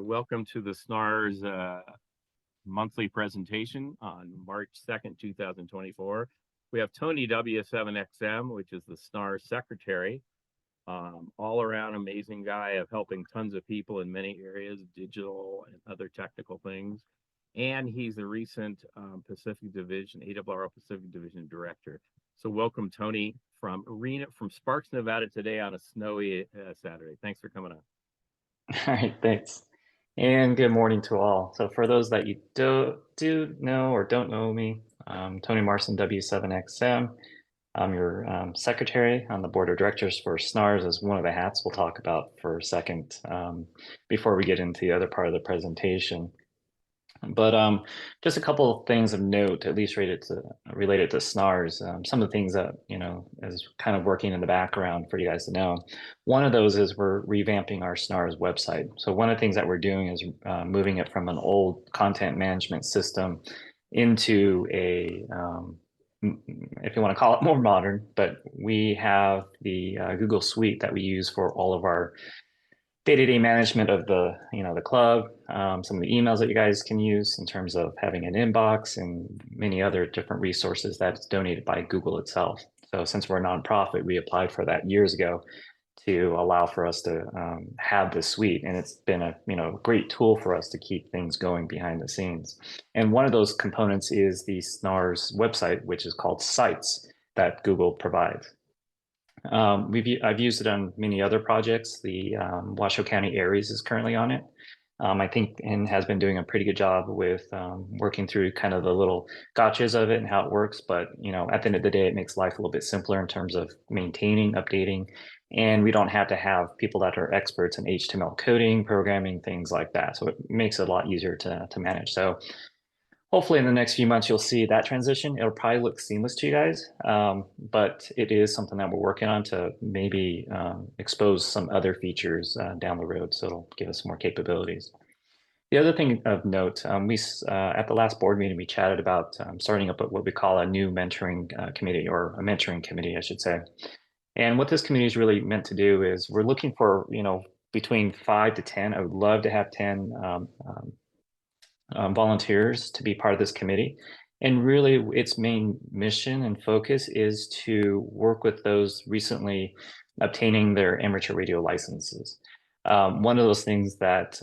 Welcome to the SNARS monthly presentation on March 2nd, 2024. We have Tony W7XM, which is the SNARS secretary, all around amazing guy of helping tons of people in many areas, digital and other technical things. And he's the recent Pacific Division, ARRL Pacific Division Director. So welcome, Tony, from Sparks, Nevada today on a snowy Saturday. Thanks for coming on. All right, thanks. And good morning to all. So for those that you do know or don't know me, I'm Tony Marcin, W7XM. I'm your secretary on the board of directors for SNARS as one of the hats we'll talk about for a second before we get into the other part of the presentation. But just a couple of things of note, at least related to SNARS. Some of the things that, is kind of working in the background for you guys to know. One of those is we're revamping our SNARS website. So one of the things that we're doing is moving it from an old content management system into a, if you want to call it more modern, but we have the Google Suite that we use for all of our day-to-day management of the club, some of the emails that you guys can use in terms of having an inbox and many other different resources that's donated by Google itself. So since we're a nonprofit, we applied for that years ago to allow for us to have this suite, and it's been a great tool for us to keep things going behind the scenes. And one of those components is the SNARS website, which is called Sites that Google provides. I've used it on many other projects. The Washoe County ARRS is currently on it. I think, and has been doing a pretty good job with working through kind of the little gotchas of it and how it works. But, at the end of the day, it makes life a little bit simpler in terms of maintaining, updating, and we don't have to have people that are experts in HTML coding, programming, things like that. So it makes it a lot easier to manage. So hopefully in the next few months, you'll see that transition. It'll probably look seamless to you guys, but it is something that we're working on to maybe expose some other features down the road. So it'll give us more capabilities. The other thing of note, we at the last board meeting, we chatted about starting up what we call a new mentoring committee, or a mentoring committee, I should say. And what this committee is really meant to do is we're looking for, between 5 to 10. I would love to have 10 volunteers to be part of this committee. And really its main mission and focus is to work with those recently obtaining their amateur radio licenses. One of those things that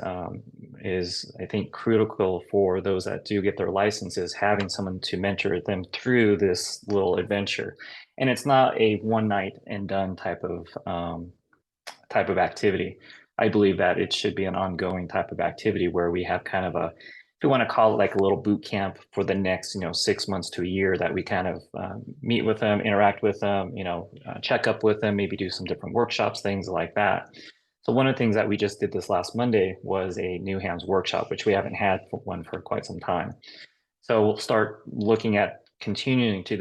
is, I think, critical for those that do get their licenses, having someone to mentor them through this little adventure. And it's not a one night and done type of activity. I believe that it should be an ongoing type of activity where we have kind of a, if you want to call it like a little boot camp for the next, 6 months to a year, that we kind of meet with them, interact with them, check up with them, maybe do some different workshops, things like that. So one of the things that we just did this last Monday was a new hands workshop, which we haven't had one for quite some time. So we'll start looking at continuing to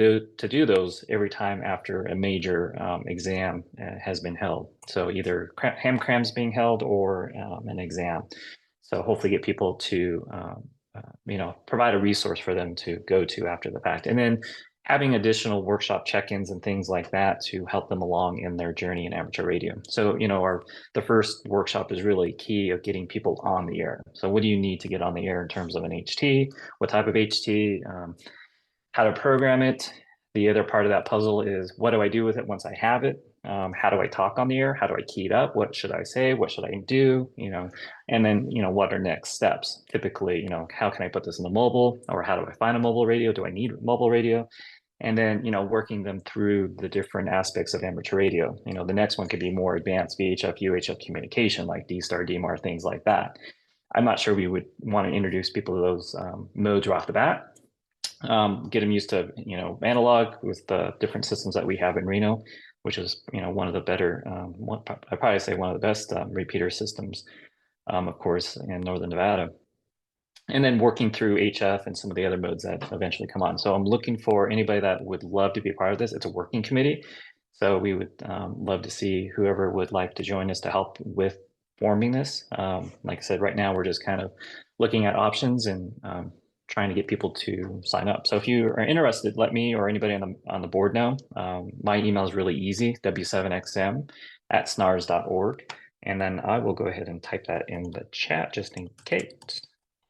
do those every time after a major exam has been held. So either ham crams being held or an exam. So hopefully get people to, provide a resource for them to go to after the fact. And then having additional workshop check-ins and things like that to help them along in their journey in amateur radio. So, the first workshop is really key of getting people on the air. So what do you need to get on the air in terms of an HT? What type of HT? How to program it? The other part of that puzzle is, what do I do with it once I have it? How do I talk on the air? How do I key it up? What should I say? What should I do? And then, what are next steps? Typically, how can I put this in the mobile, or how do I find a mobile radio? Do I need a mobile radio? And then, working them through the different aspects of amateur radio. The next one could be more advanced VHF, UHF communication, like D-Star, DMAR, things like that. I'm not sure we would want to introduce people to those modes right off the bat. Get them used to, analog with the different systems that we have in Reno, which is, one of the better, I'd probably say one of the best repeater systems, of course, in Northern Nevada. And then working through HF and some of the other modes that eventually come on. So I'm looking for anybody that would love to be a part of this. It's a working committee. So we would love to see whoever would like to join us to help with forming this. Like I said, right now we're just kind of looking at options and trying to get people to sign up. So if you are interested, let me or anybody on the board know. My email is really easy, w7xm@snars.org. And then I will go ahead and type that in the chat just in case.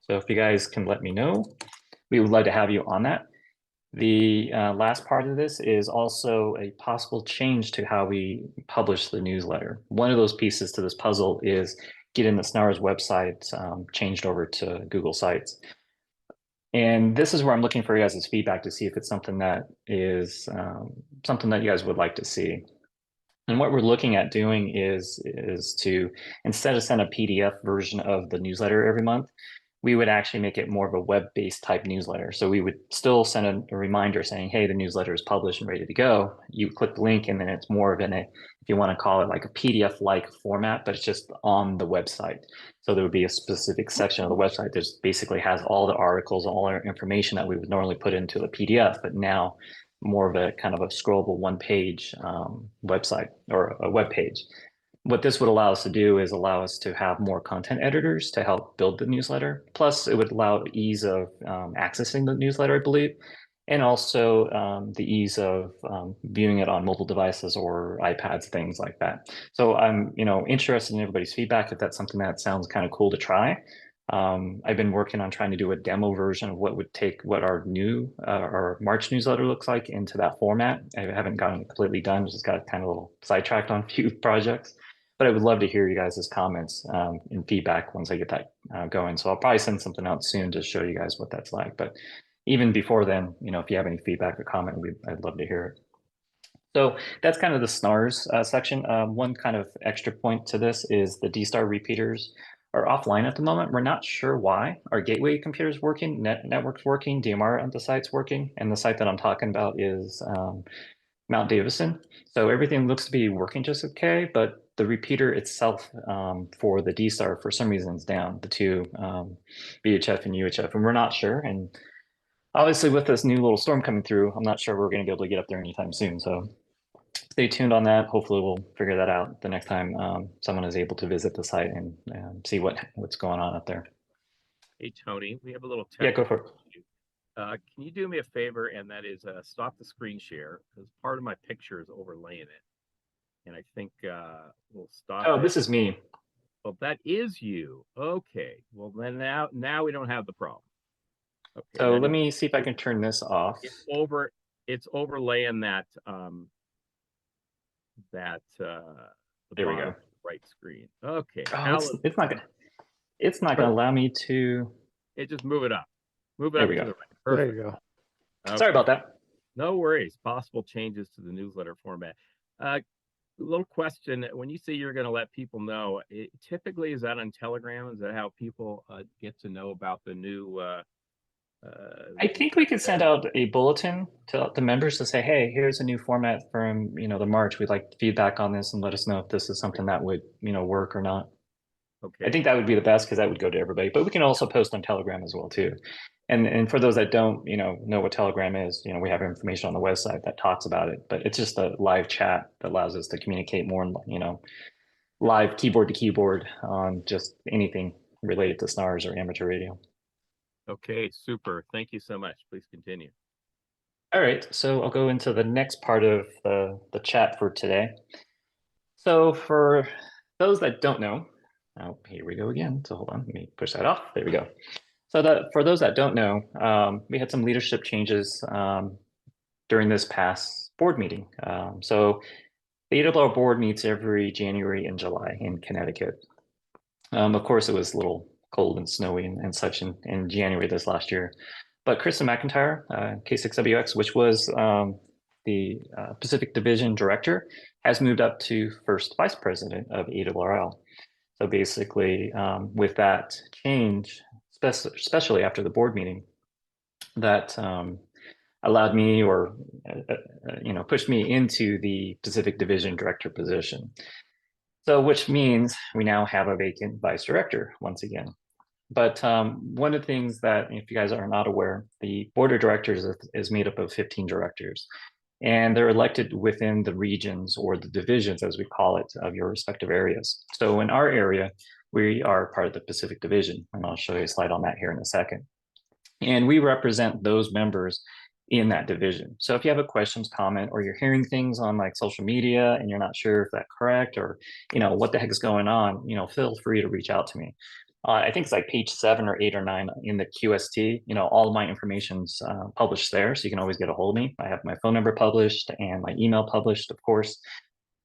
So if you guys can let me know, we would love to have you on that. The last part of this is also a possible change to how we publish the newsletter. One of those pieces to this puzzle is getting the SNARS website changed over to Google Sites. And this is where I'm looking for you guys' feedback to see if it's something that is something that you guys would like to see. And what we're looking at doing is to, instead of send a PDF version of the newsletter every month, we would actually make it more of a web-based type newsletter. So we would still send a reminder saying, hey, the newsletter is published and ready to go. You click the link and then it's more of if you want to call it like a PDF-like format, but it's just on the website. So there would be a specific section of the website that basically has all the articles, all our information that we would normally put into a PDF, but now more of a kind of a scrollable one-page website or a web page. What this would allow us to do is allow us to have more content editors to help build the newsletter. Plus, it would allow ease of accessing the newsletter, I believe, and also the ease of viewing it on mobile devices or iPads, things like that. So I'm, interested in everybody's feedback if that's something that sounds kind of cool to try. I've been working on trying to do a demo version of what our new our March newsletter looks like into that format. I haven't gotten it completely done, just got kind of a little sidetracked on a few projects. But I would love to hear you guys' comments and feedback once I get that going. So I'll probably send something out soon to show you guys what that's like. But even before then, if you have any feedback or comment, I'd love to hear it. So that's kind of the SNARS section. One kind of extra point to this is the D-Star repeaters are offline at the moment. We're not sure why. Our gateway computer's working, network's working, DMR at the site's working, and the site that I'm talking about is Mount Davison. So everything looks to be working just okay, but the repeater itself for the D-Star for some reason is down, the two VHF and UHF, and we're not sure. And obviously with this new little storm coming through, I'm not sure we're going to be able to get up there anytime soon. So stay tuned on that. Hopefully we'll figure that out the next time someone is able to visit the site and see what's going on up there. Hey, Tony, we have a little Yeah, go for it. Can you do me a favor, and that is stop the screen share, because part of my picture is overlaying it. And I think we'll stop Oh, it. this is me. Well, that is you. Okay. Well, then now we don't have the problem. Okay. So let me see if I can turn this off. It's overlaying that there we go. Right screen. Okay. Oh, it's not gonna allow me to. Just move it up. Move it there up we to go. the right. Perfect. There you go. Okay. Sorry about that. No worries. Possible changes to the newsletter format. Little question: when you say you're going to let people know, typically is that on Telegram? Is that how people get to know about the new? I think we could send out a bulletin to the members to say, "Hey, here's a new format from the March. We'd like feedback on this and let us know if this is something that would work or not." Okay. I think that would be the best because that would go to everybody. But we can also post on Telegram as well too. And for those that don't know what Telegram is, we have information on the website that talks about it. But it's just a live chat that allows us to communicate more, live keyboard to keyboard on just anything related to SNARS or amateur radio. Okay, super. Thank you so much. Please continue. All right, so I'll go into the next part of the chat for today. So for those that don't know, here we go again. So hold on, let me push that off. There we go. So for those that don't know, we had some leadership changes during this past board meeting. So the ARRL board meets every January and July in Connecticut. Of course, it was a little cold and snowy and such in January this last year. But Kristen McIntyre, K6WX, which was the Pacific Division Director, has moved up to first vice president of ARRL. So basically, with that change, especially after the board meeting, that allowed me or pushed me into the Pacific Division Director position. So which means we now have a vacant vice director once again. But one of the things that, if you guys are not aware, the board of directors is made up of 15 directors. And they're elected within the regions or the divisions, as we call it, of your respective areas. So in our area, we are part of the Pacific Division, and I'll show you a slide on that here in a second. And we represent those members in that division. So if you have a questions, comment, or you're hearing things on like social media and you're not sure if that's correct, or what the heck is going on, feel free to reach out to me. I think it's like page 7 or 8 or 9 in the QST. All of my information's published there, so you can always get a hold of me. I have my phone number published and my email published, of course.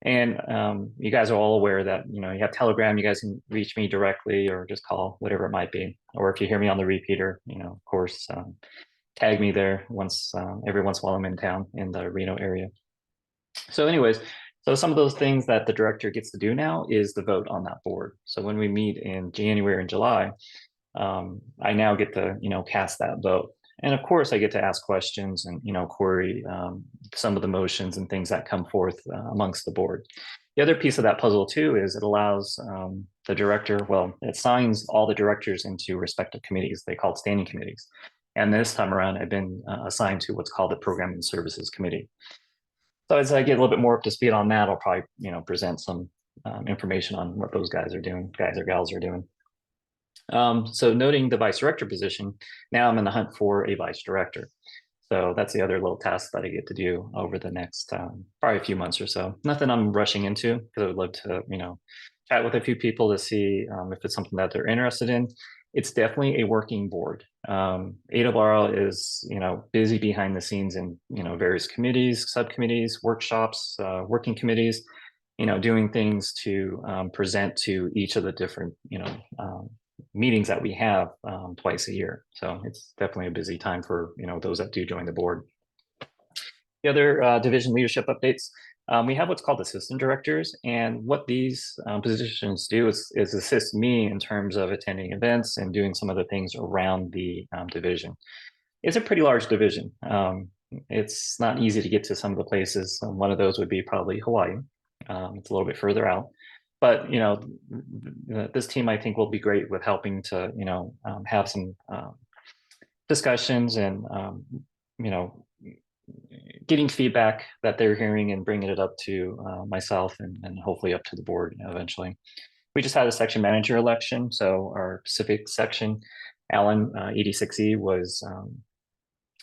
And you guys are all aware that you have Telegram. You guys can reach me directly or just call, whatever it might be. Or if you hear me on the repeater, of course, tag me there every once in a while I'm in town in the Reno area. So anyways, so some of those things that the director gets to do now is the vote on that board. So when we meet in January and July, I now get to, cast that vote. And of course, I get to ask questions and, query some of the motions and things that come forth amongst the board. The other piece of that puzzle too is it allows the director, well, it assigns all the directors into respective committees. They call it standing committees. And this time around, I've been assigned to what's called the Programming Services Committee. So as I get a little bit more up to speed on that, I'll probably, present some information on what those guys or gals are doing. So noting the vice director position, now I'm in the hunt for a vice director. So that's the other little task that I get to do over the next probably a few months or so. Nothing I'm rushing into, because I would love to, chat with a few people to see if it's something that they're interested in. It's definitely a working board. ARRL is, busy behind the scenes in, various committees, subcommittees, workshops, working committees, doing things to present to each of the different, meetings that we have twice a year. So it's definitely a busy time for, those that do join the board. The other division leadership updates, we have what's called assistant directors, and what these positions do is assist me in terms of attending events and doing some of the things around the division. It's a pretty large division. It's not easy to get to some of the places. One of those would be probably Hawaii. It's a little bit further out. But this team, I think, will be great with helping to have some discussions and getting feedback that they're hearing and bringing it up to myself and hopefully up to the board eventually. We just had a section manager election, so our Pacific section, Alan 86E, was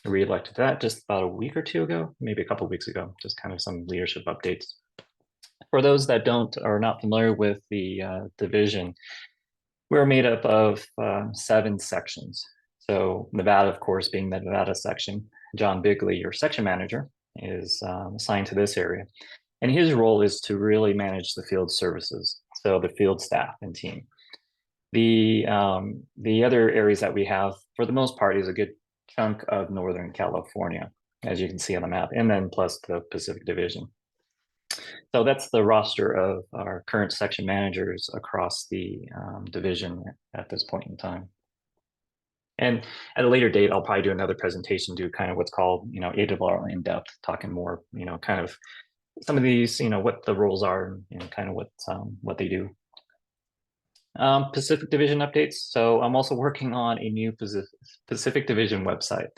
re-elected to that just about a week or two ago, maybe a couple of weeks ago. Just kind of some leadership updates. For those that are not familiar with the division, we're made up of 7 sections. So Nevada, of course, being the Nevada section, John Bigley, your section manager, is assigned to this area. And his role is to really manage the field services, so the field staff and team. The other areas that we have, for the most part, is a good chunk of Northern California, as you can see on the map, and then plus the Pacific Division. So that's the roster of our current section managers across the division at this point in time. And at a later date, I'll probably do another presentation, do kind of what's called, ARRL in depth, talking more, kind of some of these, what the roles are and kind of what they do. Pacific Division updates. So I'm also working on a new Pacific Division website.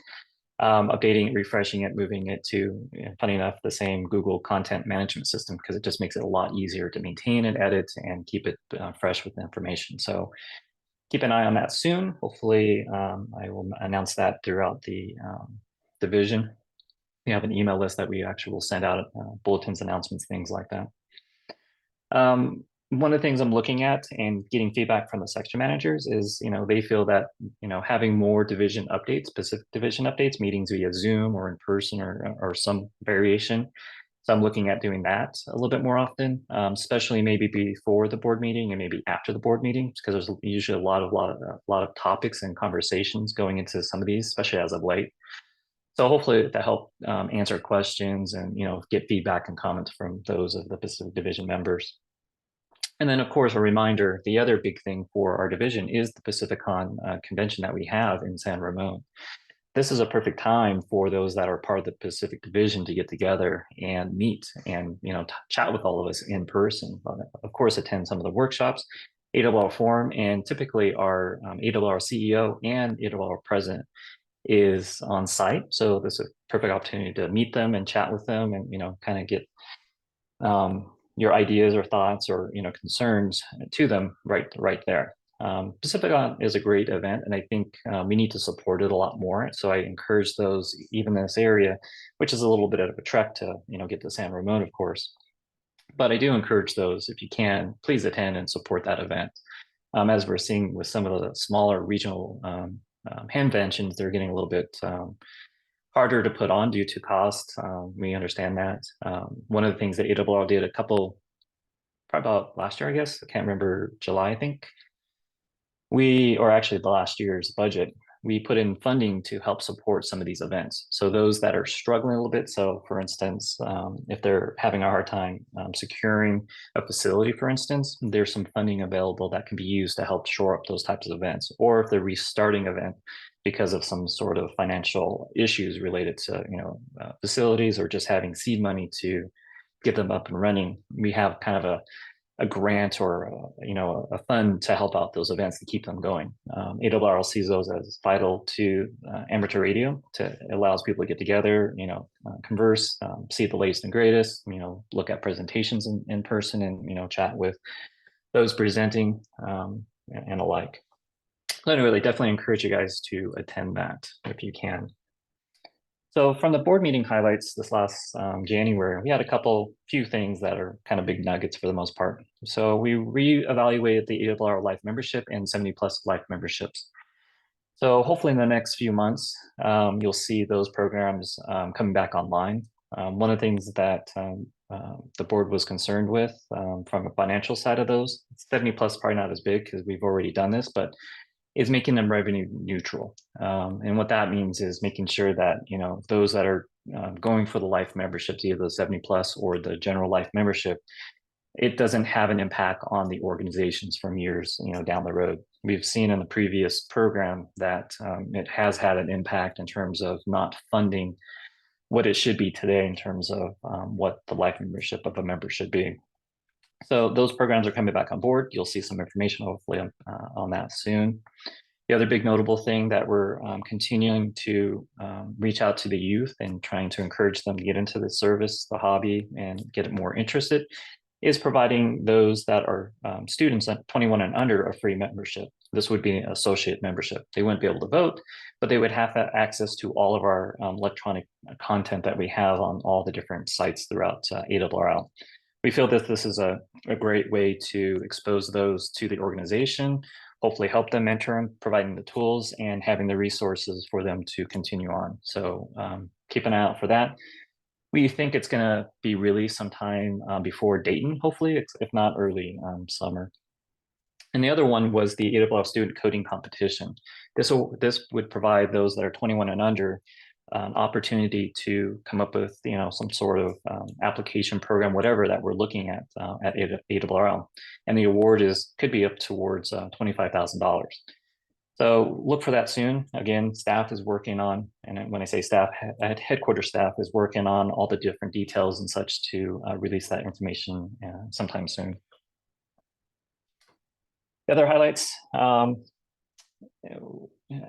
Updating it, refreshing it, moving it to, funny enough, the same Google content management system, because it just makes it a lot easier to maintain and edit and keep it fresh with information. So keep an eye on that soon. Hopefully, I will announce that throughout the division. We have an email list that we actually will send out bulletins, announcements, things like that. One of the things I'm looking at and getting feedback from the section managers is, they feel that, having more division updates, Pacific Division updates, meetings via Zoom or in person or some variation. So I'm looking at doing that a little bit more often, especially maybe before the board meeting and maybe after the board meeting, because there's usually a lot of topics and conversations going into some of these, especially as of late. So hopefully to help answer questions and, get feedback and comments from those of the Pacific Division members. And then, of course, a reminder, the other big thing for our division is the PacificCon convention that we have in San Ramon. This is a perfect time for those that are part of the Pacific Division to get together and meet and, chat with all of us in person. Of course, attend some of the workshops, ARRL Forum, and typically our ARRL CEO and ARRL President is on site. So this is a perfect opportunity to meet them and chat with them and, kind of get your ideas or thoughts or, concerns to them right there. Pacific is a great event, and I think we need to support it a lot more. So I encourage those, even in this area, which is a little bit of a trek to, get to San Ramon, of course. But I do encourage those, if you can, please attend and support that event. As we're seeing with some of the smaller regional conventions, they're getting a little bit harder to put on due to cost. We understand that. One of the things that ARRL did probably about last year, I guess, I can't remember, July, I think, or actually the last year's budget, we put in funding to help support some of these events. So those that are struggling a little bit, so for instance, if they're having a hard time securing a facility, for instance, there's some funding available that can be used to help shore up those types of events. Or if they're restarting an event because of some sort of financial issues related to, facilities, or just having seed money to get them up and running, we have kind of a grant or a fund to help out those events to keep them going. ARRL sees those as vital to amateur radio. It allows people to get together, converse, see the latest and greatest, look at presentations in person, and chat with those presenting and alike. So anyway, I definitely encourage you guys to attend that if you can. So from the board meeting highlights this last January, we had few things that are kind of big nuggets for the most part. So we reevaluated the ARRL Life membership and 70+ Life memberships. So hopefully in the next few months, you'll see those programs coming back online. One of the things that the board was concerned with from a financial side of those, 70+ probably not as big because we've already done this, but is making them revenue neutral. And what that means is making sure that, those that are going for the life memberships, either the 70+ or the general life membership, it doesn't have an impact on the organizations from years, down the road. We've seen in the previous program that it has had an impact in terms of not funding what it should be today in terms of what the life membership of a member should be. So those programs are coming back on board. You'll see some information hopefully on that soon. The other big notable thing that we're continuing to reach out to the youth and trying to encourage them to get into the service, the hobby, and get more interested, is providing those that are students at 21 and under a free membership. This would be an associate membership. They wouldn't be able to vote, but they would have access to all of our electronic content that we have on all the different sites throughout ARRL. We feel that this is a great way to expose those to the organization, hopefully help them mentor them, providing the tools and having the resources for them to continue on. So keep an eye out for that. We think it's going to be released sometime before Dayton, hopefully, if not early summer. And the other one was the ARRL student coding competition. This would provide those that are 21 and under opportunity to come up with some sort of application program, whatever that we're looking at ARRL, and the award could be up towards $25,000. So look for that soon. Again, staff is working on, and when I say staff, headquarters staff is working on all the different details and such to release that information sometime soon. The other highlights.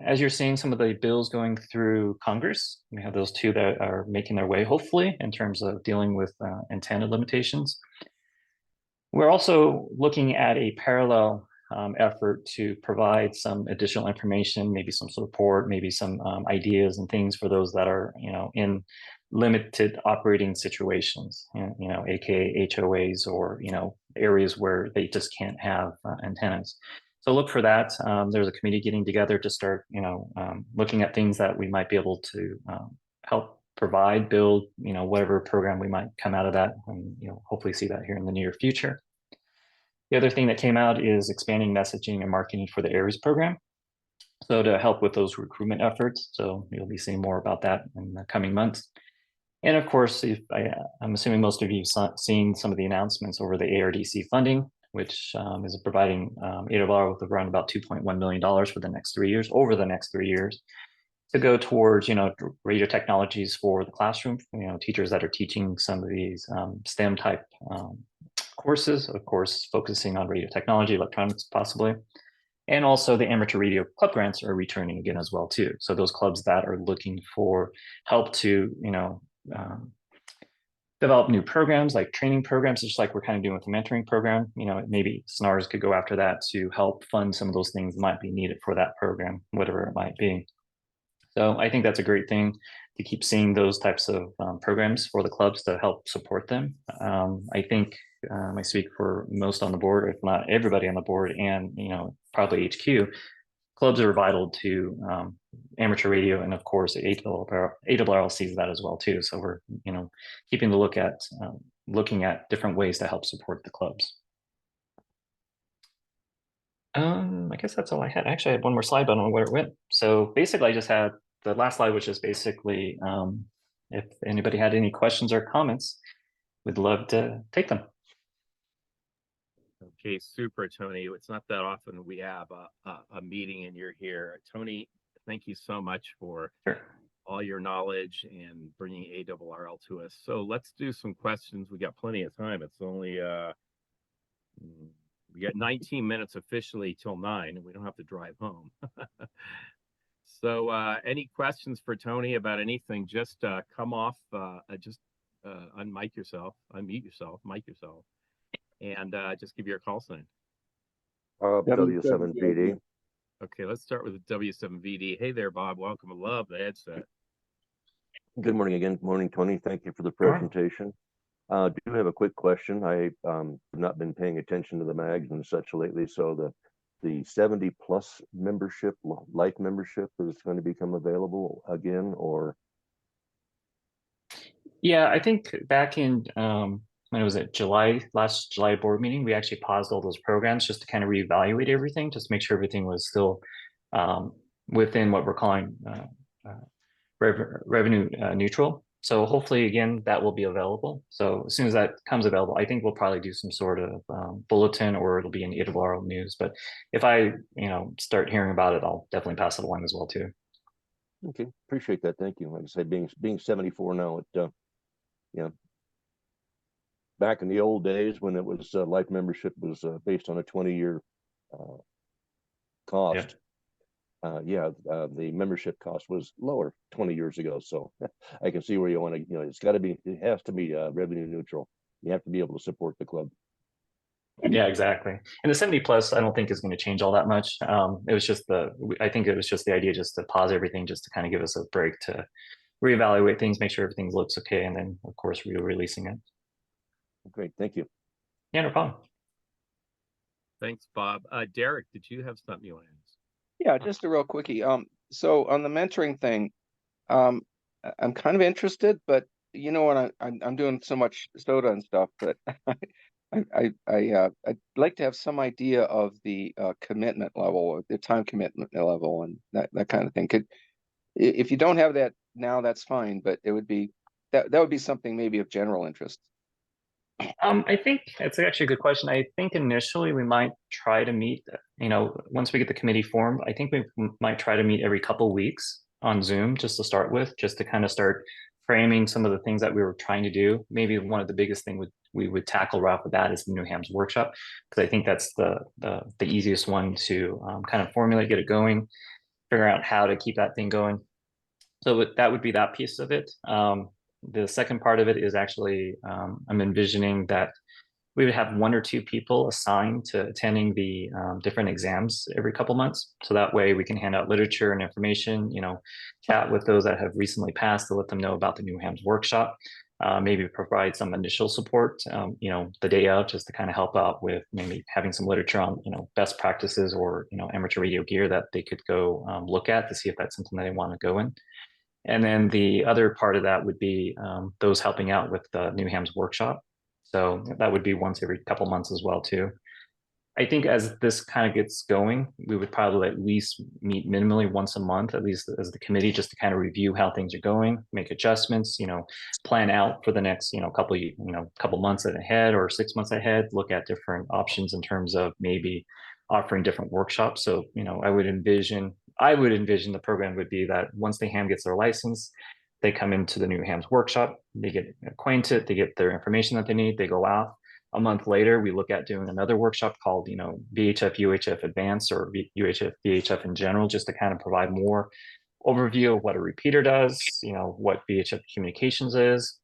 As you're seeing some of the bills going through Congress, we have those two that are making their way, hopefully, in terms of dealing with antenna limitations. We're also looking at a parallel effort to provide some additional information, maybe some support, maybe some ideas and things for those that are, in limited operating situations, aka HOAs or, areas where they just can't have antennas. So look for that. There's a committee getting together to start, looking at things that we might be able to help provide, build, whatever program we might come out of that, and hopefully see that here in the near future. The other thing that came out is expanding messaging and marketing for the ARRS program. So to help with those recruitment efforts. So you'll be seeing more about that in the coming months. And of course, I'm assuming most of you have seen some of the announcements over the ARDC funding, which is providing ARRL with around about $2.1 million for the next 3 years, over the next 3 years, to go towards, radio technologies for the classroom, teachers that are teaching some of these STEM type courses, of course, focusing on radio technology, electronics possibly. And also the amateur radio club grants are returning again as well too. So those clubs that are looking for help to, develop new programs like training programs, just like we're kind of doing with the mentoring program. Maybe SNARS could go after that to help fund some of those things that might be needed for that program, whatever it might be. So I think that's a great thing to keep seeing those types of programs for the clubs to help support them. I think I speak for most on the board, if not everybody on the board, and probably HQ. Clubs are vital to amateur radio, and of course, ARRL sees that as well too. So we're keeping the looking at different ways to help support the clubs. I guess that's all I had. Actually, I had one more slide, but I don't know where it went. So basically, I just had the last slide, which is basically if anybody had any questions or comments, we'd love to take them. Okay, super, Tony. It's not that often we have a meeting and you're here. Tony, thank you so much for all your knowledge and bringing ARRL to us. So let's do some questions. We got plenty of time. It's only we got 19 minutes officially till 9, and we don't have to drive home. So any questions for Tony about anything? Just come off, unmute yourself, mic yourself, and just give your call sign. W7VD. Okay, let's start with the W7VD. Hey there, Bob. Welcome. I love the headset. Good morning again. Good morning, Tony. Thank you for the presentation. I do have a quick question. I have not been paying attention to the mags and such lately, so the 70 plus membership, life membership, is going to become available again, or? Yeah, I think back in when was it, last July board meeting, we actually paused all those programs just to kind of reevaluate everything, just to make sure everything was still within what we're calling revenue neutral. So hopefully, again, that will be available. So as soon as that comes available, I think we'll probably do some sort of bulletin, or it'll be in ARRL news. But if I, start hearing about it, I'll definitely pass it along as well too. Okay, appreciate that. Thank you. Like I said, being 74 now, back in the old days when it was life membership was based on a 20-year cost. The membership cost was lower 20 years ago. So I can see where you want to, it has to be revenue neutral. You have to be able to support the club. Yeah, exactly. And the 70 plus, I don't think is going to change all that much. It was just I think it was just the idea just to pause everything, just to kind of give us a break to reevaluate things, make sure everything looks okay. And then of course, re-releasing it. Great. Thank you. Yeah, no problem. Thanks, Bob. Derek, did you have something you want to ask? Yeah, just a real quickie. So on the mentoring thing, I'm kind of interested, but when I'm doing so much soda and stuff that I'd like to have some idea of the commitment level, or the time commitment level, and that kind of thing. If you don't have that now, that's fine, but it would be that would be something maybe of general interest. I think it's actually a good question. I think initially we might try to meet, once we get the committee formed, I think we might try to meet every couple of weeks on Zoom just to start with, just to kind of start framing some of the things that we were trying to do. Maybe one of the biggest things we would tackle right off the bat is the New Hams workshop, because I think that's the easiest one to kind of formulate, get it going, figure out how to keep that thing going. So that would be that piece of it. The second part of it is actually, I'm envisioning that we would have 1 or 2 people assigned to attending the different exams every couple months. So that way we can hand out literature and information, chat with those that have recently passed to let them know about the New Hams workshop, maybe provide some initial support, the day of, just to kind of help out with maybe having some literature on, best practices or, amateur radio gear that they could go look at to see if that's something that they want to go in. And then the other part of that would be those helping out with the New Hams workshop. So that would be once every couple months as well too. I think as this kind of gets going, we would probably at least meet minimally once a month, at least as the committee, just to kind of review how things are going, make adjustments, plan out for the next, couple months ahead or 6 months ahead, look at different options in terms of maybe offering different workshops. So, I would envision the program would be that once the ham gets their license, they come into the New Hams workshop, they get acquainted, they get their information that they need, they go out. A month later, we look at doing another workshop called, VHF, UHF Advanced, or UHF, VHF in general, just to kind of provide more overview of what a repeater does, what VHF communications is,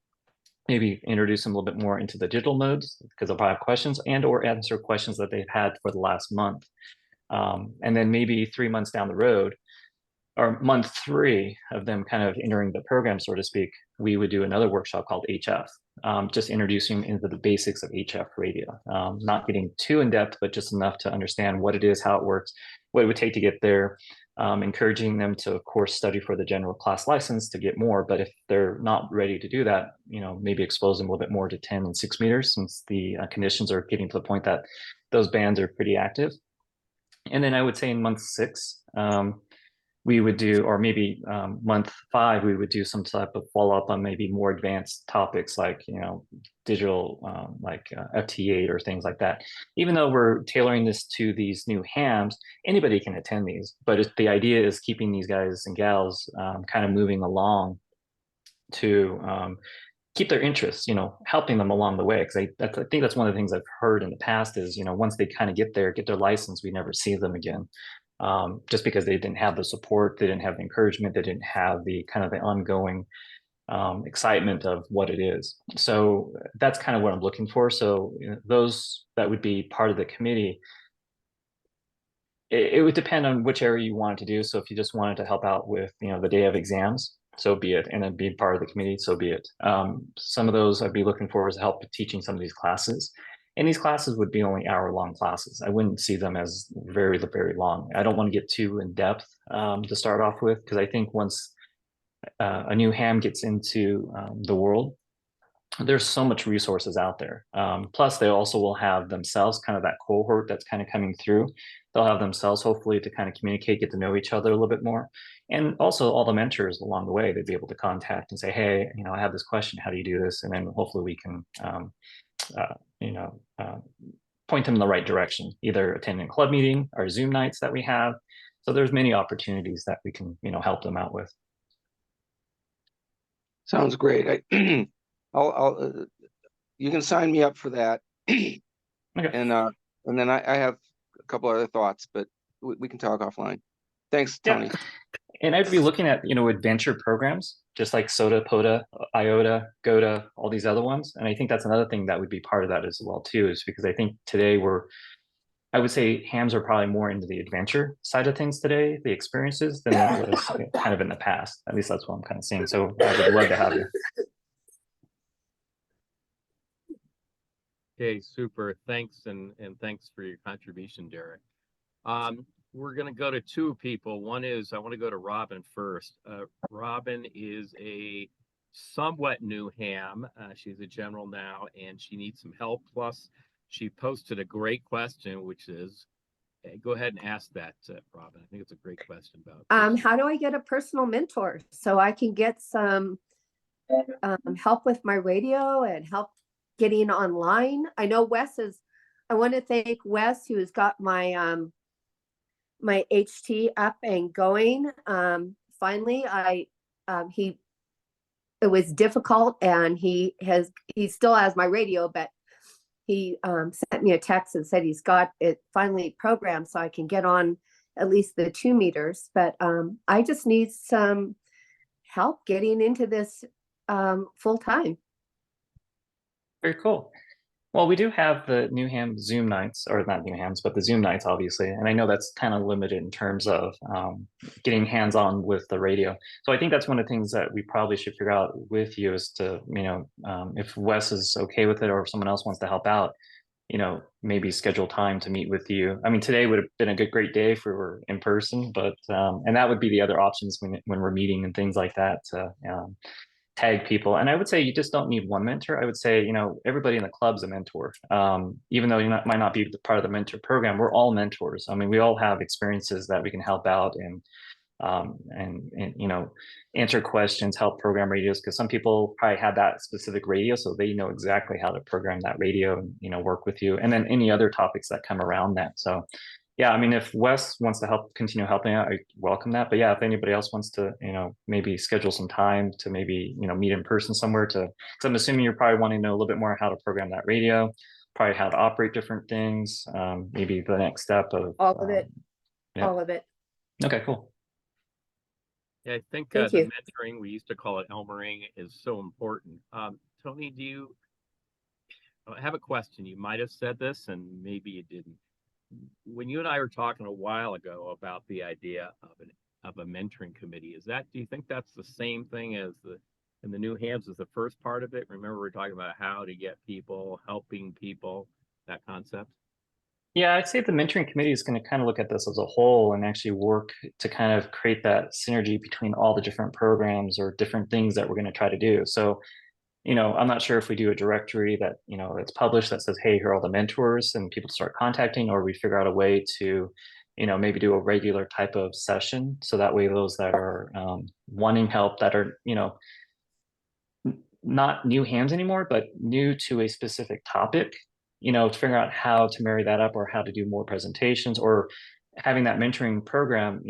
maybe introduce them a little bit more into the digital modes because they'll probably have questions and or answer questions that they've had for the last month. And then maybe 3 months down the road, or month 3 of them kind of entering the program, so to speak, we would do another workshop called HF, just introducing into the basics of HF radio, not getting too in depth, but just enough to understand what it is, how it works, what it would take to get there, encouraging them to, of course, study for the general class license to get more. But if they're not ready to do that, maybe expose them a little bit more to 10 and 6 meters, since the conditions are getting to the point that those bands are pretty active. And then I would say in month 6, we would do, or maybe month 5, we would do some type of follow-up on maybe more advanced topics like, digital, like FT8 or things like that. Even though we're tailoring this to these new hams, anybody can attend these, but the idea is keeping these guys and gals kind of moving along to keep their interests, helping them along the way. Because I think that's one of the things I've heard in the past is, once they kind of get their license, we never see them again. Just because they didn't have the support, they didn't have the encouragement, they didn't have the kind of the ongoing excitement of what it is. So that's kind of what I'm looking for. So those that would be part of the committee, it would depend on which area you wanted to do. So if you just wanted to help out with, the day of exams, so be it, and then be part of the committee, so be it. Some of those I'd be looking for is help with teaching some of these classes. And these classes would be only hour-long classes. I wouldn't see them as very, very long. I don't want to get too in depth to start off with, because I think once a new ham gets into the world, there's so much resources out there. Plus, they also will have themselves kind of that cohort that's kind of coming through. They'll have themselves hopefully to kind of communicate, get to know each other a little bit more. And also all the mentors along the way, they'd be able to contact and say, hey, I have this question, how do you do this? And then hopefully we can point them in the right direction, either attending a club meeting or Zoom nights that we have. So there's many opportunities that we can, help them out with. Sounds great. I'll you can sign me up for that. Okay. And then I have a couple other thoughts, but we can talk offline. Thanks, Tony. Yeah. And I'd be looking at, adventure programs, just like SOTA, POTA, IOTA, GOTA, all these other ones. And I think that's another thing that would be part of that as well, too, is because I think today I would say hams are probably more into the adventure side of things today, the experiences, than it was kind of in the past. At least that's what I'm kind of seeing. So I would love to have you. Okay, super. Thanks, and thanks for your contribution, Derek. We're going to go to 2 people. One is, I want to go to Robin first. Robin is a somewhat new ham. She's a general now, and she needs some help. Plus, she posted a great question, which is, go ahead and ask that, Robin. I think it's a great question about how do I get a personal mentor so I can get some help with my radio and help getting online? I know I want to thank Wes, who's got my my HT up and going. Finally, it was difficult, and he still has my radio, but he sent me a text and said he's got it finally programmed so I can get on at least the 2 meters. But I just need some help getting into this full time. Very cool. Well, we do have the New Ham Zoom nights, or not New Hams, but the Zoom nights, obviously. And I know that's kind of limited in terms of getting hands-on with the radio. So I think that's one of the things that we probably should figure out with you is to, if Wes is okay with it or if someone else wants to help out, maybe schedule time to meet with you. I mean, today would have been a great day if we were in person, but, and that would be the other options when we're meeting and things like that. Tag people. And I would say you just don't need one mentor. I would say, everybody in the club's a mentor. Even though you might not be part of the mentor program, we're all mentors. I mean, we all have experiences that we can help out and answer questions, help program radios, because some people probably have that specific radio, so they know exactly how to program that radio and, work with you. And then any other topics that come around that. So yeah, I mean, if Wes wants to continue helping out, I welcome that. But yeah, if anybody else wants to, maybe schedule some time to maybe, meet in person somewhere because I'm assuming you're probably wanting to know a little bit more how to program that radio, probably how to operate different things, maybe the next step of all of it. Yeah. All of it. Okay, cool. Yeah, I think Thank the you. mentoring, we used to call it Elmering, is so important. Tony, I have a question. You might have said this and maybe you didn't. When you and I were talking a while ago about the idea of a mentoring committee, do you think that's the same thing as in the New Hams is the first part of it? Remember, we were talking about how to get people, helping people, that concept? Yeah, I'd say the mentoring committee is going to kind of look at this as a whole and actually work to kind of create that synergy between all the different programs or different things that we're going to try to do. So, I'm not sure if we do a directory that, it's published that says, hey, here are all the mentors and people start contacting, or we figure out a way to, maybe do a regular type of session. So that way those that are wanting help that are, not new hands anymore, but new to a specific topic, to figure out how to marry that up or how to do more presentations, or having that mentoring program,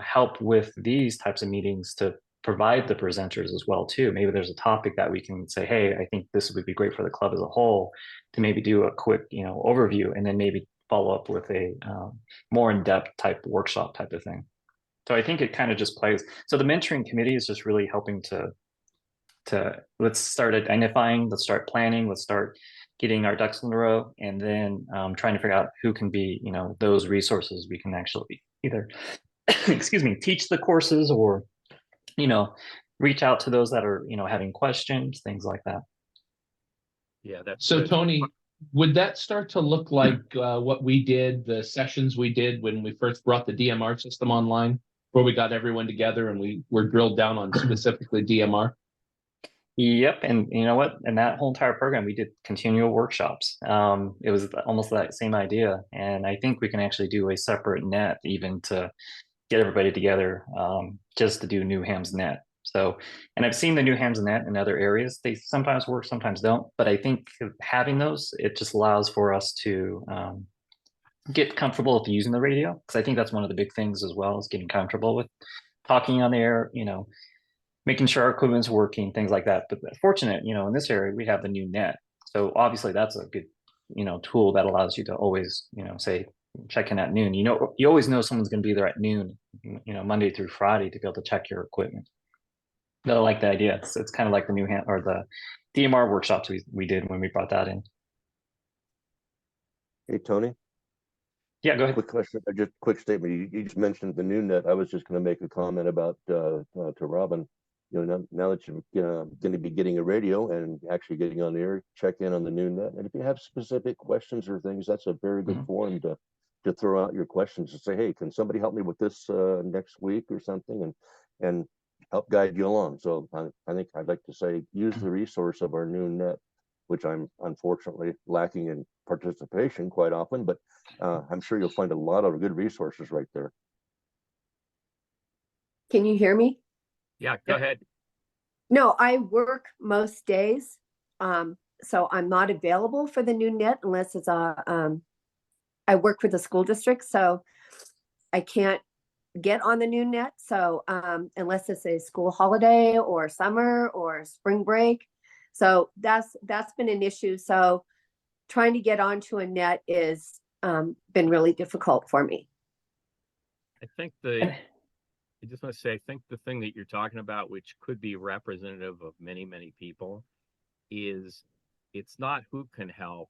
help with these types of meetings to provide the presenters as well too. Maybe there's a topic that we can say, hey, I think this would be great for the club as a whole, to maybe do a quick, overview, and then maybe follow up with a more in-depth type workshop type of thing. So I think it kind of just plays. So the mentoring committee is just really helping to let's start identifying, let's start planning, let's start getting our ducks in a row, and then trying to figure out who can be, those resources we can actually either, excuse me, teach the courses, or, reach out to those that are, having questions, things like that. Yeah, that's so good. Tony, would that start to look like what we did, the sessions we did when we first brought the DMR system online, where we got everyone together and we were drilled down on specifically DMR? Yep, and you know what? In that whole entire program, we did continual workshops. It was almost that same idea, and I think we can actually do a separate net even to get everybody together, just to do New Hams net. So, and I've seen the New Hams net in other areas. They sometimes work, sometimes don't. But I think having those, it just allows for us to get comfortable with using the radio, because I think that's one of the big things as well, is getting comfortable with talking on the air. Making sure our equipment's working, things like that. But fortunate, in this area, we have the new net. So obviously that's a good, tool that allows you to always, say, check in at noon. You always know someone's going to be there at noon, Monday through Friday, to be able to check your equipment. But I like the idea. It's kind of like the New Ham or the DMR workshops we did when we brought that in. Hey, Tony, Yeah, go ahead. quick question, just quick statement. You just mentioned the new net. I was just going to make a comment about to Robin. Now that you're going to be getting a radio and actually getting on the air, check in on the new net. And if you have specific questions or things, that's a very good forum to throw out your questions and say, hey, can somebody help me with this next week or something, and help guide you along. So I think I'd like to say, use the resource of our new net, which I'm unfortunately lacking in participation quite often, but I'm sure you'll find a lot of good resources right there. Can you hear me? Yeah, go ahead. No, I work most days. So I'm not available for the new net unless it's I work for the school district, so I can't get on the new net. So unless it's a school holiday or summer or spring break. So that's been an issue. So trying to get onto a net is been really difficult for me. I think I just want to say, I think the thing that you're talking about, which could be representative of many, many people, is it's not who can help.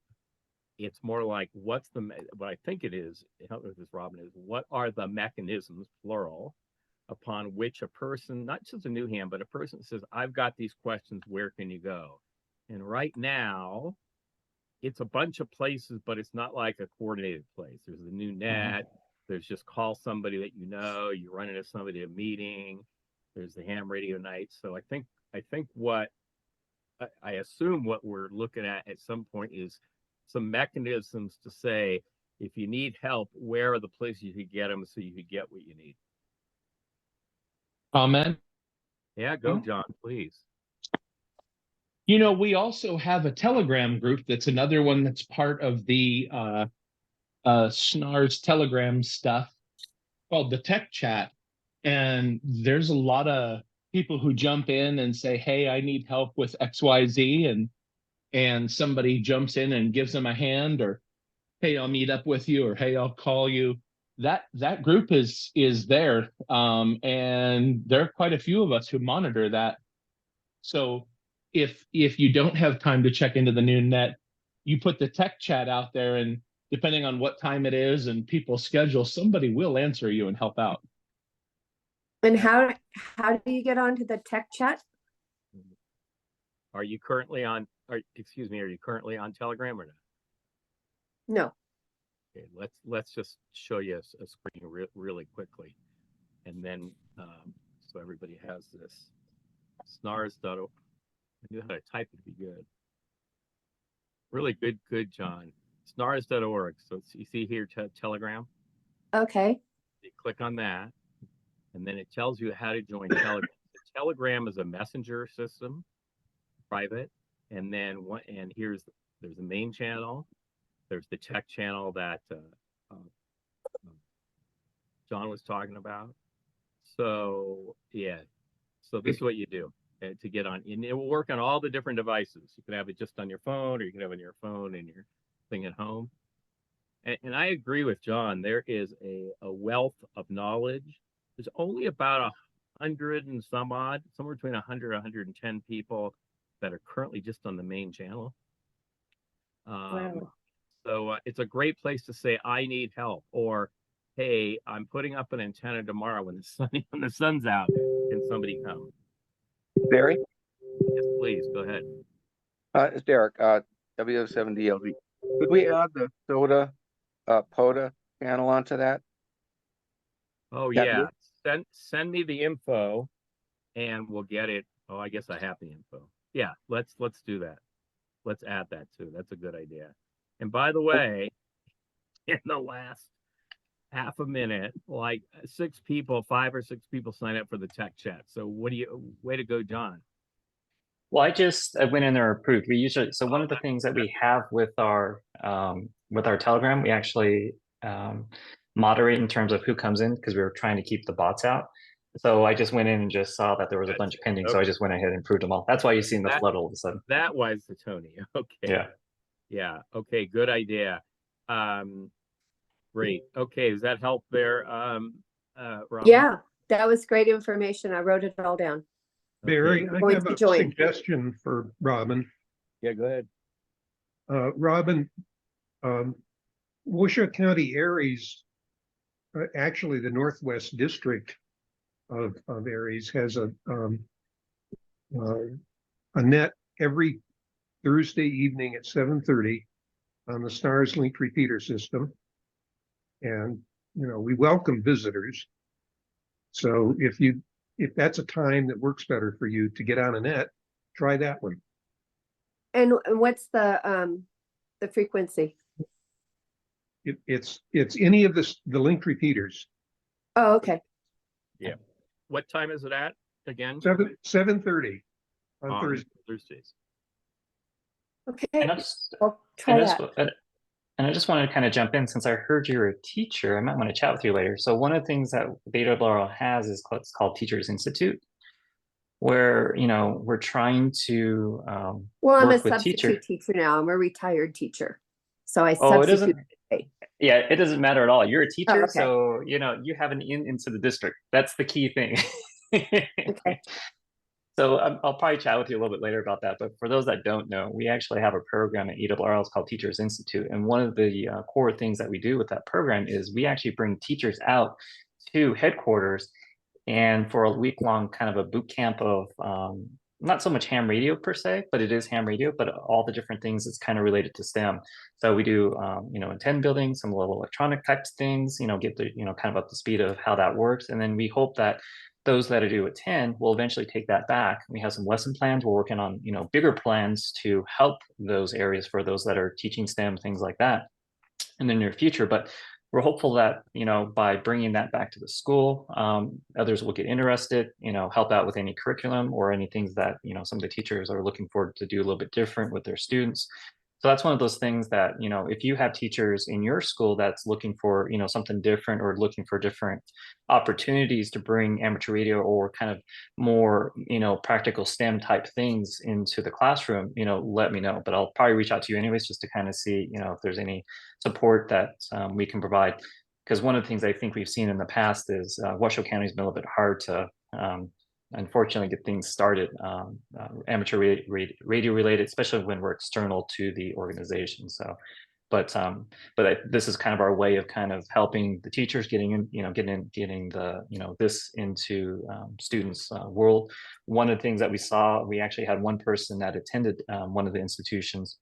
It's more like what I think it is, help me with this, Robin, is what are the mechanisms, plural, upon which a person, not just a new ham, but a person says, I've got these questions, where can you go? And right now, it's a bunch of places, but it's not like a coordinated place. There's the new net. There's just call somebody that you run into somebody at a meeting. There's the ham radio night. So I think what I assume what we're looking at some point is some mechanisms to say, if you need help, where are the places you could get them so you could get what you need? Comment? Yeah, go, John, please. We also have a Telegram group that's another one that's part of the SNARS Telegram stuff, called the Tech Chat. And there's a lot of people who jump in and say, hey, I need help with XYZ. And somebody jumps in and gives them a hand, or, hey, I'll meet up with you, or, hey, I'll call you. That group is there. And there are quite a few of us who monitor that. So if you don't have time to check into the noon net, you put the tech chat out there, and depending on what time it is and people's schedule, somebody will answer you and help out. And how do you get onto the tech chat? Are you currently on, excuse me, are you currently on Telegram or not? No. Okay, let's just show you a screen really quickly. And then, so everybody has this. SNARS.org. I knew how to type it to be good. Really good, John. SNARS.org. So you see here, Telegram. Okay. You click on that, and then it tells you how to join Telegram. Telegram is a messenger system, private, and then there's the main channel. There's the tech channel that John was talking about. So yeah, so this is what you do to get on, and it will work on all the different devices. You can have it just on your phone, or you can have it on your phone and your thing at home. And I agree with John. There is a wealth of knowledge. There's only about 100 and some odd, somewhere between 100 and 110 people that are currently just on the main channel. Wow. So it's a great place to say, I need help, or, hey, I'm putting up an antenna tomorrow when the sun's out. Can somebody come? Barry? Yes, please, go ahead. It's Derek, W7DLV. Could we add the POTA panel onto that? Oh, That yeah. Send me the info and we'll get it. Oh, I guess I have the info. Yeah, let's do that. Let's add that too. That's a good idea. And by the way, in the last half a minute, like 5 or 6 people sign up for the tech chat. So way to go, John. Well, I went in there approved. We usually, so one of the things that we have with our Telegram, we actually moderate in terms of who comes in, because we were trying to keep the bots out. So I just went in and just saw that there was a bunch pending. So I just went ahead and approved them all. That's why you've seen the flood all of a sudden. That was the Tony. Okay. Yeah. Okay. Good idea. Great. Okay. Does that help there, Robin? Yeah, that was great information. I wrote it all down. Barry, Okay. I Going have to a join. suggestion for Robin. Yeah, go ahead. Robin, Washoe County Aries, actually the Northwest District of Aries has a net every Thursday evening at 7:30 on the SNARS link repeater system. And, we welcome visitors. So if that's a time that works better for you to get on a net, try that one. And what's the frequency? It's any of the link repeaters. Oh, okay. Yeah. What time is it at again? 7:30 on Thursdays. Okay. And I'll try that. I just wanted to kind of jump in, since I heard you're a teacher. I might want to chat with you later. So one of the things that the ARRL has is it's called Teachers Institute, where we're trying to Well, I'm a work with substitute teacher now. I'm a retired teacher, so I Oh, it substitute. doesn't. Yeah, it doesn't matter at all. You're a teacher, okay. so you have an into the district. That's the key thing. Okay. So I'll probably chat with you a little bit later about that. But for those that don't know, we actually have a program at ARRL. It's called Teachers Institute. And one of the core things that we do with that program is we actually bring teachers out to headquarters, and for a week-long kind of a boot camp of not so much ham radio per se, but it is ham radio, but all the different things that's kind of related to STEM. So we do, antenna building, some little electronic types things, get the, kind of up to speed of how that works. And then we hope that those that do attend will eventually take that back. We have some lesson plans. We're working on, bigger plans to help those areas for those that are teaching STEM, things like that in the near future. But we're hopeful that, by bringing that back to the school, others will get interested, help out with any curriculum or any things that, some of the teachers are looking forward to do a little bit different with their students. So that's one of those things that, if you have teachers in your school that's looking for, something different, or looking for different opportunities to bring amateur radio or kind of more, practical STEM type things into the classroom, let me know. But I'll probably reach out to you anyways, just to kind of see, if there's any support that we can provide. Because one of the things I think we've seen in the past is Washoe County has been a little bit hard to unfortunately get things started, amateur radio related, especially when we're external to the organization. So, this is kind of our way of kind of helping the teachers getting in, getting the, this into students' world. One of the things that we actually had one person that attended one of the institutions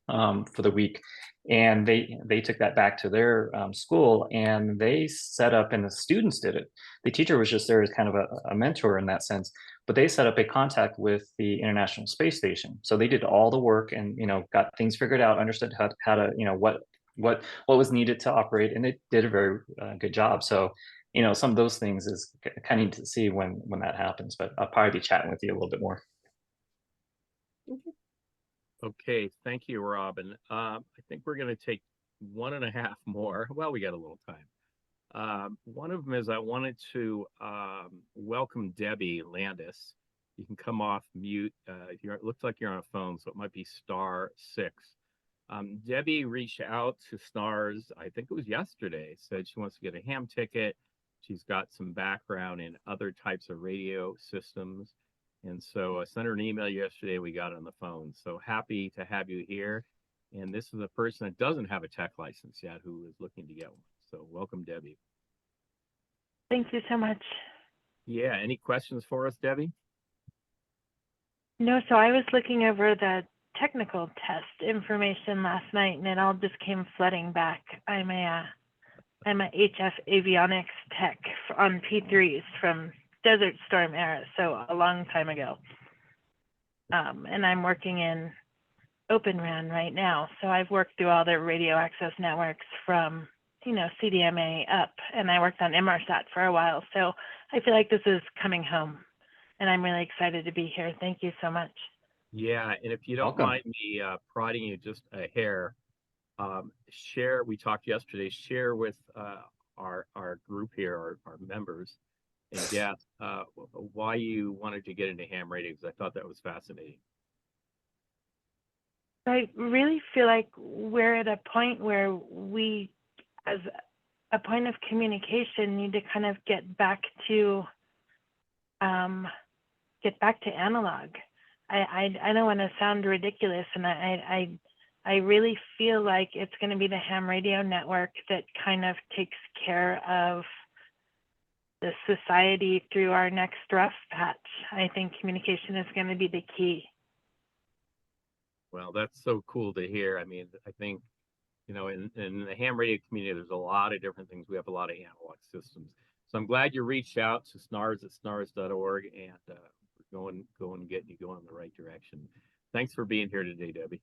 for the week, and they took that back to their school, and they set up, and the students did it. The teacher was just there as kind of a mentor in that sense, but they set up a contact with the International Space Station. So they did all the work and got things figured out, understood how to what was needed to operate, and they did a very good job. So some of those things is kind of neat to see when that happens. But I'll probably be chatting with you a little bit more. Okay, thank you, Robin. I think we're going to take 1.5 more. Well, we got a little time. One of them is I wanted to welcome Debbie Landis. You can come off mute. It looks like you're on a phone, so it might be *6. Debbie reached out to SNARS, I think it was yesterday, said she wants to get a ham ticket. She's got some background in other types of radio systems. And so I sent her an email yesterday. We got on the phone. So happy to have you here. And this is a person that doesn't have a tech license yet who is looking to get one. So welcome, Debbie. Thank you so much. Yeah. Any questions for us, Debbie? No, so I was looking over the technical test information last night, and it all just came flooding back. I'm a HF avionics tech on P3s from Desert Storm era, so a long time ago. And I'm working in Open RAN right now. So I've worked through all the radio access networks from, CDMA up, and I worked on Inmarsat for a while. So I feel like this is coming home, and I'm really excited to be here. Thank you so much. Yeah, and if you don't mind me prodding you just a hair, share, we talked yesterday, share with our group here, our members, and guests, why you wanted to get into ham radio, because I thought that was fascinating. I really feel like we're at a point where we, as a point of communication, need to kind of get back to analog. I don't want to sound ridiculous, and I really feel like it's going to be the ham radio network that kind of takes care of the society through our next rough patch. I think communication is going to be the key. Well, that's so cool to hear. I mean, I think, in the ham radio community, there's a lot of different things. We have a lot of analog systems. So I'm glad you reached out to SNARS at snars.org, and we're getting you going in the right direction. Thanks for being here today, Debbie.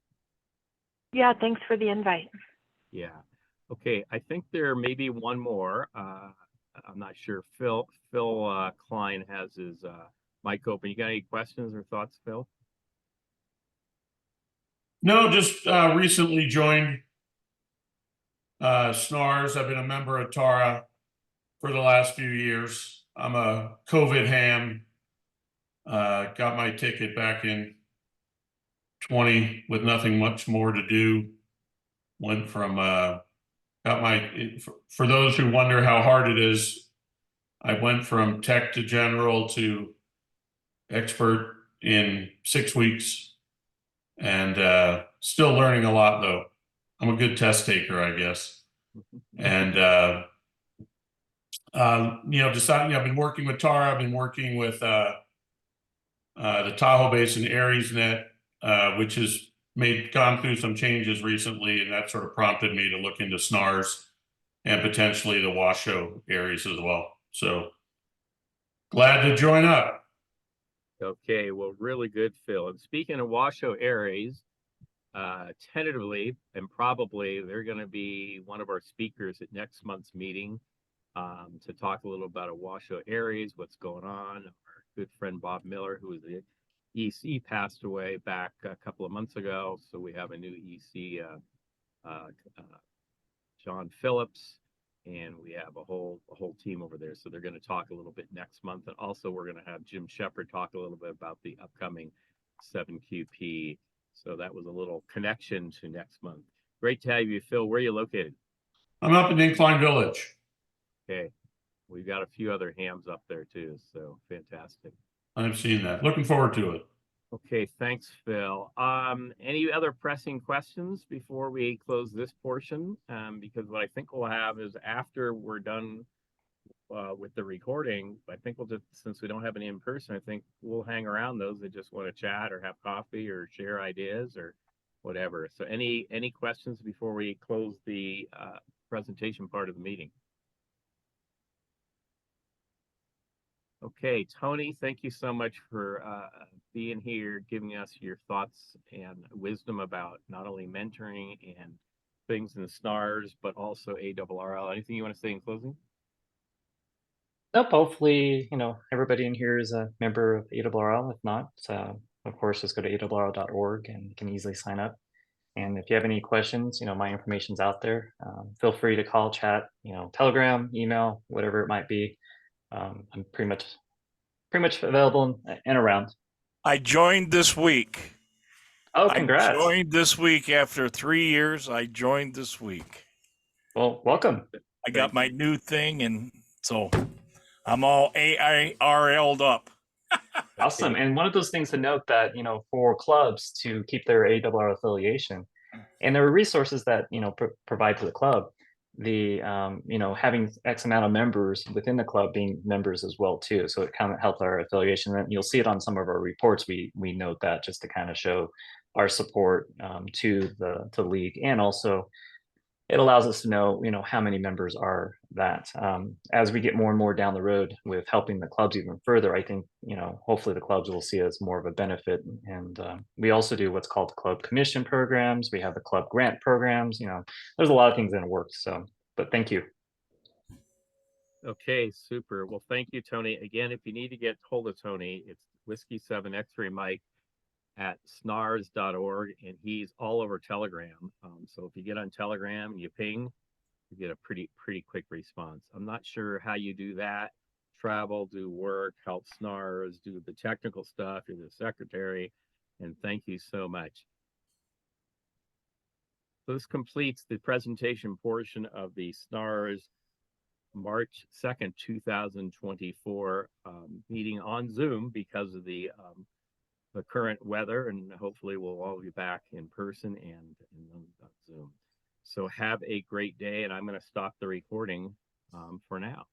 Yeah, thanks for the invite. Yeah. Okay, I think there may be one more. I'm not sure. Phil Klein has his mic open. You got any questions or thoughts, Phil? No, just recently joined SNARS. I've been a member of TARA for the last few years. I'm a COVID ham. Got my ticket back in 20 with nothing much more to do. Went from for those who wonder how hard it is, I went from tech to general to expert in 6 weeks, and still learning a lot though. I'm a good test taker, I guess. And deciding I've been working with TARA, I've been working with the Tahoe Basin ARESnet, which has gone through some changes recently, and that sort of prompted me to look into SNARS and potentially the Washoe areas as well. So glad to join up. Okay, well, really good, Phil. And speaking of Washoe areas, tentatively and probably they're going to be one of our speakers at next month's meeting to talk a little about a Washoe areas, what's going on. Our good friend Bob Miller, who was the EC, passed away back a couple of months ago, so we have a new EC, John Phillips, and we have a whole team over there. So they're going to talk a little bit next month, and also we're going to have Jim Shepard talk a little bit about the upcoming 7QP. So that was a little connection to next month. Great to have you, Phil. Where are you located? I'm up in Incline Village. Okay, we've got a few other hams up there too, so fantastic. I've seen that. Looking forward to it. Okay, thanks, Phil. Any other pressing questions before we close this portion? Because what I think we'll have is after we're done with the recording, I think we'll just, since we don't have any in person, I think we'll hang around those that just want to chat or have coffee or share ideas or whatever. So any questions before we close the presentation part of the meeting? Okay, Tony, thank you so much for being here, giving us your thoughts and wisdom about not only mentoring and things in the SNARS, but also ARRL. Anything you want to say in closing? Nope, hopefully, everybody in here is a member of ARRL. If not, of course, just go to arrl.org and you can easily sign up. And if you have any questions, my information's out there. Feel free to call, chat, Telegram, email, whatever it might be. I'm pretty much available and around. I joined this week. Oh, congrats. I joined this week after 3 years. I joined this week. Well, welcome. I got my new thing, and so I'm all ARRL'd up. Awesome. And one of those things to note that, for clubs to keep their ARRL affiliation, and there are resources that, provide to the club, the, having X amount of members within the club being members as well, too. So it kind of helps our affiliation. And you'll see it on some of our reports. We note that just to kind of show our support to the league, and also it allows us to know, how many members are that. As we get more and more down the road with helping the clubs even further, I think, hopefully the clubs will see as more of a benefit. And we also do what's called club commission programs. We have the club grant programs. There's a lot of things in the works. So, but thank you. Okay, super. Well, thank you, Tony. Again, if you need to get hold of Tony, it's Whiskey 7 X-Ray Mike at snars.org, and he's all over Telegram. So if you get on Telegram and you ping, you get a pretty quick response. I'm not sure how you do that. Travel, do work, help SNARS, do the technical stuff. You're the secretary, and thank you so much. So this completes the presentation portion of the SNARS March 2nd, 2024 meeting on Zoom because of the current weather, and hopefully we'll all be back in person and on Zoom. So have a great day, and I'm going to stop the recording for now.